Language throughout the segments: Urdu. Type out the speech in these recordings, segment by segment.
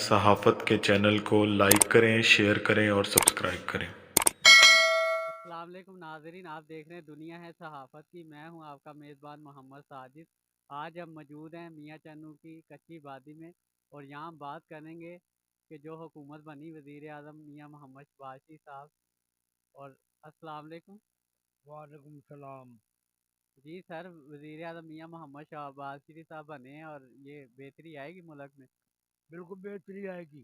صحافت کے چینل کو لائک کریں، شیئر کریں اور سبسکرائب کریں۔ السلام علیکم ناظرین، آپ دیکھ رہے ہیں دنیا ہے صحافت کی۔ میں ہوں آپ کا میزبان محمد ساجد۔ آج ہم موجود ہیں میاں چنو کی کچی وادی میں، اور یہاں بات کریں گے کہ جو حکومت بنی وزیر اعظم میاں محمد شہباز شریف صاحب۔ اور السلام علیکم وعلیکم السلام۔ جی سر، وزیر اعظم میاں محمد شہباز شریف صاحب بنے ہیں اور یہ بہتری آئے گی ملک میں؟ بالکل بہتری آئے گی،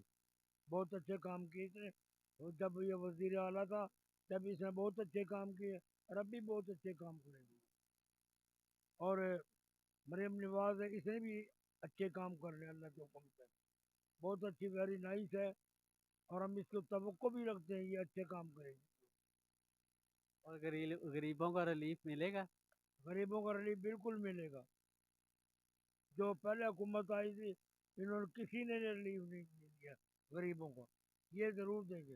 بہت اچھے کام کیے اس نے، اور جب یہ وزیر اعلیٰ تھا تب اس نے بہت اچھے کام کیے، اور اب بھی بہت اچھے کام کرے گی۔ اور مریم نواز ہے، اس نے بھی اچھے کام کر رہے ہیں اللہ کے حکم سے، بہت اچھی، ویری نائس ہے، اور ہم اس کو توقع بھی رکھتے ہیں یہ اچھے کام کرے گی۔ اور غریبوں کو ریلیف ملے گا؟ غریبوں کا ریلیف بالکل ملے گا۔ جو پہلے حکومت آئی تھی انہوں نے کسی نے ریلیف نہیں دیا غریبوں کو، یہ ضرور دیں گے۔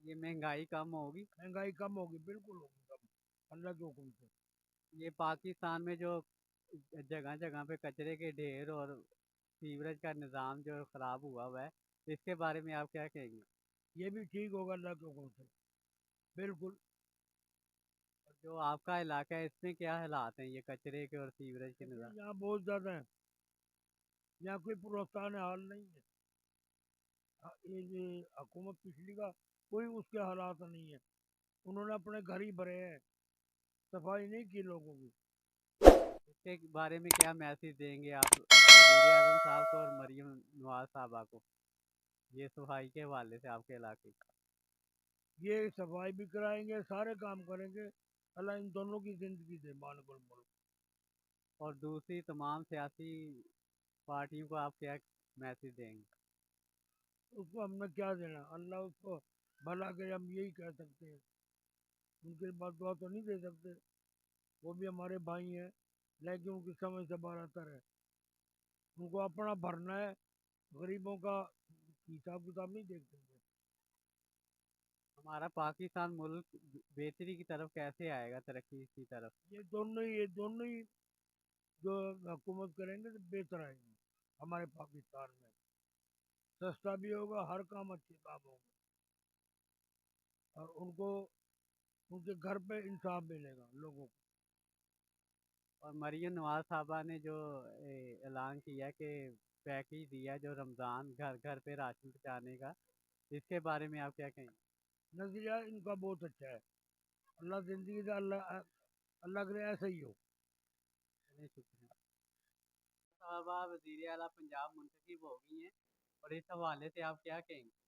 یہ مہنگائی کم ہوگی؟ مہنگائی کم ہوگی، بالکل ہوگی کم، اللہ کے حکم سے۔ یہ پاکستان میں جو جگہ جگہ پہ کچرے کے ڈھیر اور سیوریج کا نظام جو خراب ہوا ہے، اس کے بارے میں آپ کیا کہیں گے؟ یہ بھی ٹھیک ہوگا اللہ کے حکم سے، بالکل۔ اور جو آپ کا علاقہ ہے اس میں کیا حالات ہیں یہ کچرے کے اور سیوریج کے کچرے نظام؟ یہاں بہت زیادہ ہیں، یہاں کوئی پرستان حال نہیں ہے۔ یہ حکومت پچھلی کا کوئی اس کے حالات نہیں ہے، انہوں نے اپنے گھر ہی بھرے ہیں، صفائی نہیں کی لوگوں کی۔ اس کے بارے میں کیا میسج دیں گے آپ وزیر اعظم صاحب کو اور مریم نواز صاحبہ کو، یہ صفائی کے حوالے سے آپ کے علاقے کی؟ یہ صفائی بھی کرائیں گے، سارے کام کریں گے، اللہ ان دونوں کی زندگی دے مالک الملک۔ اور دوسری تمام سیاسی پارٹیوں کو آپ کیا میسج دیں گے؟ اس کو ہم نے کیا دینا، اللہ اس کو بھلا کرے، ہم یہی کہہ سکتے ہیں، ان کے بعد دعا تو نہیں دے سکتے، وہ بھی ہمارے بھائی ہیں، لیکن ان کی سمجھ سے باہر آتا ہے، ان کو اپنا بھرنا ہے، غریبوں کا حساب کتاب نہیں دیکھتے ہیں۔ ہمارا پاکستان ملک بہتری کی طرف کیسے آئے گا، ترقی کی طرف؟ یہ دونوں ہی جو حکومت کریں گے تو بہتر آئیں گے ہمارے پاکستان میں، سستا بھی ہوگا، ہر کام اچھے کام ہوگا، اور ان کو ان کے گھر پہ انصاف ملے گا لوگوں کو۔ اور مریم نواز صاحبہ نے جو اعلان کیا کہ پیکیج دیا جو رمضان گھر گھر پہ راشن پہنچانے کا، اس کے بارے میں آپ کیا کہیں گے؟ نظریہ ان کا بہت اچھا ہے، اللہ زندگی سے اللہ کرے ایسا ہی ہو۔ چلیے شکریہ صاحبہ، وزیر اعلیٰ پنجاب منتخب ہو گئی ہیں، اور اس حوالے سے آپ کیا کہیں گے؟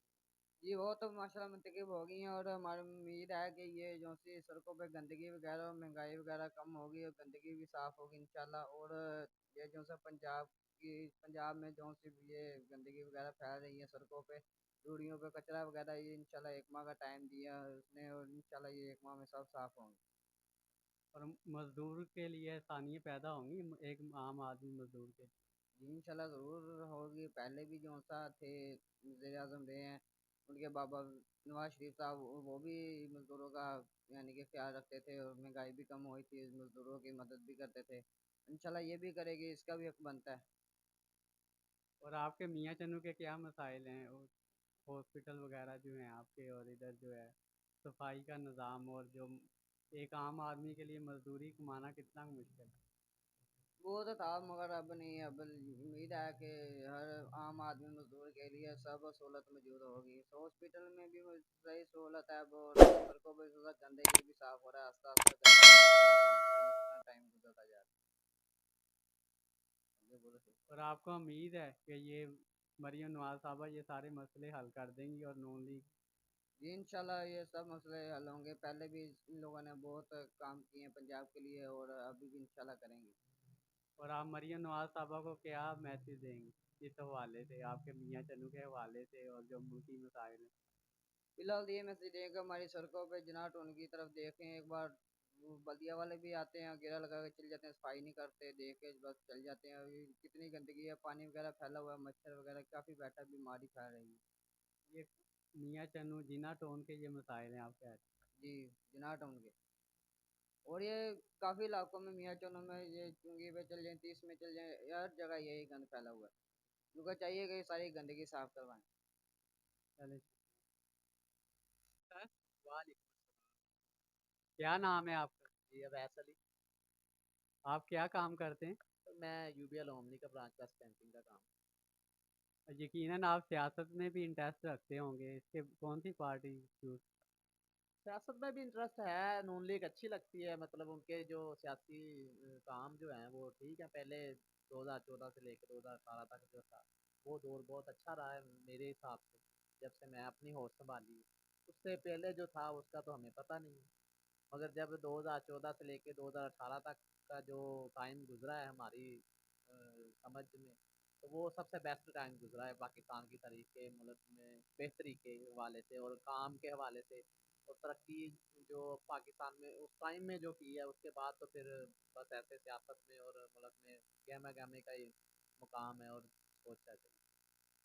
جی وہ تو ماشاءاللہ منتخب ہو گئی ہیں، اور ہماری امید ہے کہ یہ جو سی سڑکوں پہ گندگی وغیرہ اور مہنگائی وغیرہ کم ہوگی اور گندگی بھی صاف ہوگی انشاءاللہ۔ اور یہ جو سا پنجاب میں جو سی یہ گندگی وغیرہ پھیل رہی ہے سڑکوں پہ، روڑیوں پہ کچرا وغیرہ، یہ انشاءاللہ 1 ماہ کا ٹائم دیا ہے اس نے، اور انشاءاللہ یہ 1 ماہ میں سب صاف ہوں گے۔ اور مزدور کے لیے آسانیاں پیدا ہوں گی ایک عام آدمی مزدور کے؟ جی انشاءاللہ ضرور ہوگی، پہلے بھی جو سا تھے وزیر اعظم رہے ہیں ان کے بابا نواز شریف صاحب، وہ بھی مزدوروں کا یعنی کہ خیال رکھتے تھے، اور مہنگائی بھی کم ہوئی تھی، مزدوروں کی مدد بھی کرتے تھے، انشاءاللہ یہ بھی کرے گی، اس کا بھی حق بنتا ہے۔ اور آپ کے میاں چنو کے کیا مسائل ہیں؟ ہاسپٹل وغیرہ جو ہیں آپ کے، اور ادھر جو ہے صفائی کا نظام، اور جو ایک عام آدمی کے لیے مزدوری کمانا کتنا مشکل ہے؟ وہ تو تھا مگر اب نہیں، اب امید ہے کہ ہر عام آدمی مزدور کے لیے سب سہولت موجود ہوگی، ہاسپٹل میں بھی صحیح سہولت ہے، اور سڑکوں پہ گندگی بھی صاف ہو رہا ہے، آستہ آستہ اتنا ٹائم گزرتا جا رہا ہے۔ یہ بولو صحیح۔ اور آپ کو امید ہے کہ یہ مریم نواز صاحبہ یہ سارے مسئلے حل کر دیں گی، اور نون لیگ؟ جی انشاءاللہ یہ سب مسئلے حل ہوں گے، پہلے بھی ان لوگوں نے بہت کام کیے ہیں پنجاب کے لیے، اور ابھی بھی انشاءاللہ کریں گے۔ اور آپ مریم نواز صاحبہ کو کیا میسج دیں گے اس حوالے سے، آپ کے میاں چنو کے حوالے سے، اور جو ملکی مسائل ہیں؟ فی الحال یہ میسج دیں کہ ہماری سڑکوں پہ جناٹ ان کی طرف دیکھیں ایک بار، وہ بلدیہ والے بھی آتے ہیں، گیرا لگا کے چل جاتے ہیں، صفائی نہیں کرتے، دیکھ کے بس چل جاتے ہیں، ابھی کتنی گندگی ہے، پانی وغیرہ پھیلا ہوا ہے، مچھر وغیرہ کافی بیٹھا، بیماری پھیل رہی ہے۔ یہ میاں چنو جینا ٹون کے یہ مسائل ہیں آپ کہہ رہے جی جناٹ ان کے، اور یہ کافی علاقوں میں میاں چنوں میں یہ چنگی پہ چل جائیں، 30 میں چل جائیں، ہر جگہ یہی گند پھیلا ہوا ہے۔ ان کو چاہیے کہ ساری گندگی صاف کروائیں. چلے سر، وعلیکم السلام، کیا نام ہے آپ کا؟ جی اویس علی. آپ کیا کام کرتے ہیں؟ میں یو بی ایل اومنی کا برانچ کا اسٹیمپنگ کا کام. یقیناً آپ سیاست میں بھی انٹرسٹ رکھتے ہوں گے، اس کے کون سی پارٹی چوز؟ سیاست میں بھی انٹرسٹ ہے. نون لیگ اچھی لگتی ہے، مطلب ان کے جو سیاسی کام جو ہیں وہ ٹھیک ہیں. پہلے 2014 سے لے کے 2018 تک جو تھا وہ دور بہت اچھا رہا ہے میرے حساب سے، جب سے میں اپنی ہوش سنبھالی. اس سے پہلے جو تھا اس کا تو ہمیں پتہ نہیں ہے، مگر جب 2014 سے لے کے 2018 تک کا جو ٹائم گزرا ہے ہماری سمجھ میں، تو وہ سب سے بیسٹ ٹائم گزرا ہے پاکستان کی تاریخ کے، ملک میں بہتری کے حوالے سے اور کام کے حوالے سے اور ترقی جو پاکستان میں اس ٹائم میں جو کی ہے. اس کے بعد تو پھر بس ایسے سیاست میں اور ملک میں گہما گہمی کا ہی مقام ہے اور سوچ ہے.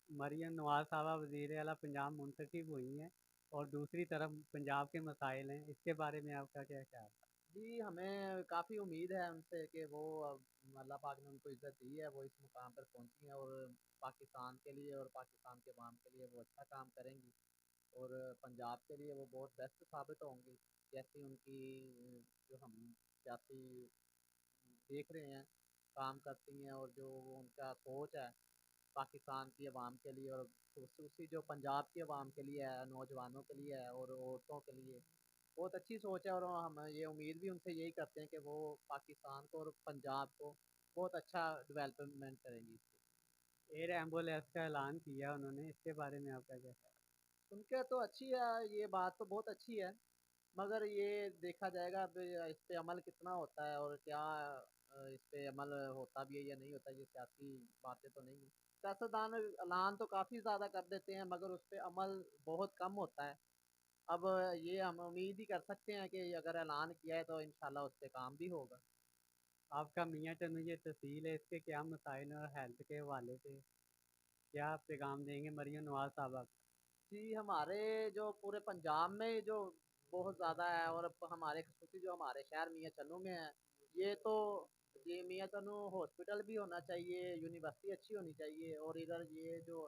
مریم نواز صاحبہ وزیر اعلیٰ پنجاب منتخب ہوئی ہیں اور دوسری طرف پنجاب کے مسائل ہیں، اس کے بارے میں آپ کا کیا خیال ہے؟ جی ہمیں کافی امید ہے ان سے کہ وہ اللہ پاک نے ان کو عزت دی ہے، وہ اس مقام پر پہنچی ہیں اور پاکستان کے لیے اور پاکستان کے عوام کے لیے وہ اچھا کام کریں گی اور پنجاب کے لیے وہ بہت بیسٹ ثابت ہوں گی. جیسی ان کی جو ہم سیاسی دیکھ رہے ہیں کام کرتی ہیں اور جو ان کا سوچ ہے پاکستان کی عوام کے لیے اور خصوصی جو پنجاب کی عوام کے لیے ہے، نوجوانوں کے لیے ہے اور عورتوں کے لیے بہت اچھی سوچ ہے. اور ہم یہ امید بھی ان سے یہی کرتے ہیں کہ وہ پاکستان کو اور پنجاب کو بہت اچھا ڈیولپمنٹ کریں گی. ایئر ایمبولینس کا اعلان کیا انہوں نے، اس کے بارے میں آپ کا کیا خیال ہے؟ ان کے تو اچھی ہے، یہ بات تو بہت اچھی ہے، مگر یہ دیکھا جائے گا اب اس پہ عمل کتنا ہوتا ہے اور کیا اس پہ عمل ہوتا بھی ہے یا نہیں ہوتا. یہ سیاسی باتیں تو نہیں ہیں. سیاستدان اعلان تو کافی زیادہ کر دیتے ہیں مگر اس پہ عمل بہت کم ہوتا ہے. اب یہ ہم امید ہی کر سکتے ہیں کہ اگر اعلان کیا ہے تو انشاءاللہ اس پہ کام بھی ہوگا. آپ کا میاں چنو یہ تحصیل ہے، اس کے کیا مسائل ہیں اور ہیلتھ کے حوالے سے کیا پیغام دیں گے مریم نواز صاحبہ کو؟ جی ہمارے جو پورے پنجاب میں جو بہت زیادہ ہے اور ہمارے خصوصی جو ہمارے شہر میاں چنو میں ہے، یہ تو یہ میاں چنو ہاسپٹل بھی ہونا چاہیے، یونیورسٹی اچھی ہونی چاہیے اور ادھر یہ جو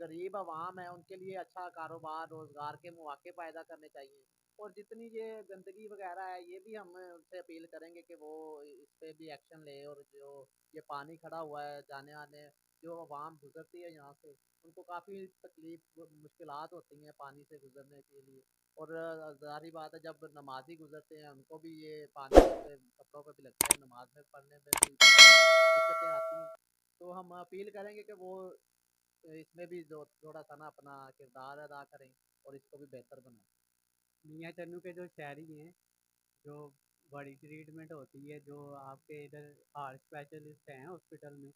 غریب عوام ہے ان کے لیے اچھا کاروبار روزگار کے مواقع پیدا کرنے چاہیے. اور جتنی یہ گندگی وغیرہ ہے یہ بھی ہم ان سے اپیل کریں گے کہ وہ اس پہ بھی ایکشن لے. اور جو یہ پانی کھڑا ہوا ہے جانے آنے جو عوام گزرتی ہے یہاں سے ان کو کافی تکلیف مشکلات ہوتی ہیں پانی سے گزرنے کے لیے. اور ظاہری بات ہے جب نمازی گزرتے ہیں ان کو بھی یہ پانی سے کپڑوں پہ بھی لگتا ہے، نماز میں پڑھنے میں بھی دقتیں آتی ہیں. تو ہم اپیل کریں گے کہ وہ اس میں بھی جو تھوڑا سا نا اپنا کردار ادا کریں اور اس کو بھی بہتر بنائیں. میاں چنو کے جو شہری ہیں، جو بڑی ٹریٹمنٹ ہوتی ہے، جو آپ کے ادھر ہارٹ اسپیشلسٹ ہیں ہاسپٹل میں؟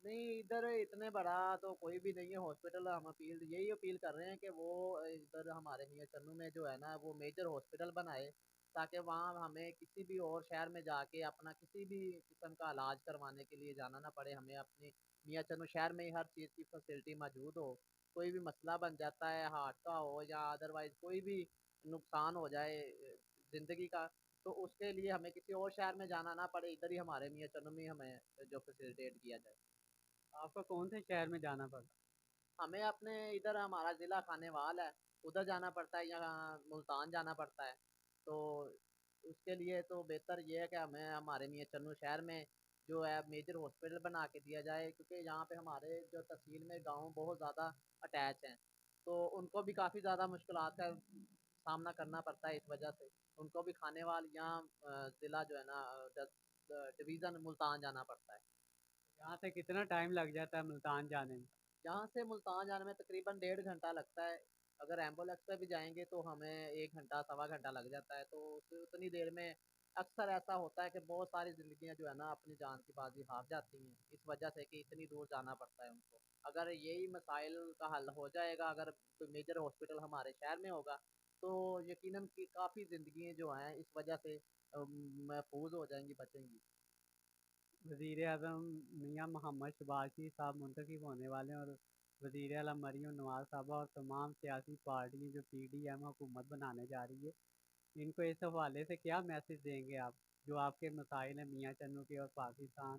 نہیں ادھر اتنے بڑا تو کوئی بھی نہیں ہے ہاسپٹل. ہم یہی اپیل کر رہے ہیں کہ وہ ادھر ہمارے میاں چنو میں جو ہے نا وہ میجر ہاسپٹل بنائے تاکہ وہاں ہمیں کسی بھی اور شہر میں جا کے اپنا کسی بھی قسم کا علاج کروانے کے لیے جانا نہ پڑے. ہمیں اپنی میاں چنو شہر میں ہی ہر چیز کی فیسلٹی موجود ہو. کوئی بھی مسئلہ بن جاتا ہے ہارٹ کا ہو یا ادروائز کوئی بھی نقصان ہو جائے زندگی کا تو اس کے لیے ہمیں کسی اور شہر میں جانا نہ پڑے، ادھر ہی ہمارے میاں چنو میں ہمیں جو فیسلٹیٹ کیا جائے. آپ کو کون سے شہر میں جانا پڑتا؟ ہمیں اپنے ادھر ہمارا ضلع خانے وال ہے ادھر جانا پڑتا ہے یا ملتان جانا پڑتا ہے. تو اس کے لیے تو بہتر یہ ہے کہ ہمیں ہمارے میاں چنو شہر میں جو ہے میجر ہاسپٹل بنا کے دیا جائے کیونکہ یہاں پہ ہمارے جو تحصیل میں گاؤں بہت زیادہ اٹیچ ہیں تو ان کو بھی کافی زیادہ مشکلات کا سامنا کرنا پڑتا ہے. اس وجہ سے ان کو بھی کھانے وال یہاں ضلع جو ہے نا ڈویژن ملتان جانا پڑتا ہے. یہاں سے کتنا ٹائم لگ جاتا ہے ملتان جانے میں؟ یہاں سے ملتان جانے میں تقریباً 1.5 گھنٹہ لگتا ہے. اگر ایمبولینس پہ بھی جائیں گے تو ہمیں 1 گھنٹہ سوا گھنٹہ لگ جاتا ہے. تو اتنی دیر میں اکثر ایسا ہوتا ہے کہ بہت ساری زندگیاں جو ہے نا اپنی جان کی بازی ہار جاتی ہیں اس وجہ سے کہ اتنی دور جانا پڑتا ہے ان کو. اگر یہی مسائل کا حل ہو جائے گا، اگر کوئی میجر ہاسپٹل ہمارے شہر میں ہوگا تو یقیناً کہ کافی زندگیاں جو ہیں اس وجہ سے محفوظ ہو جائیں گی، بچیں گی. وزیر اعظم میاں محمد شہباز شریف صاحب منتخب ہونے والے ہیں اور وزیر اعلیٰ مریم نواز صاحبہ اور تمام سیاسی پارٹیاں جو پی ڈی ایم حکومت بنانے جا رہی ہے، ان کو اس حوالے سے کیا میسج دیں گے آپ، جو آپ کے مسائل ہیں میاں چنو کے اور پاکستان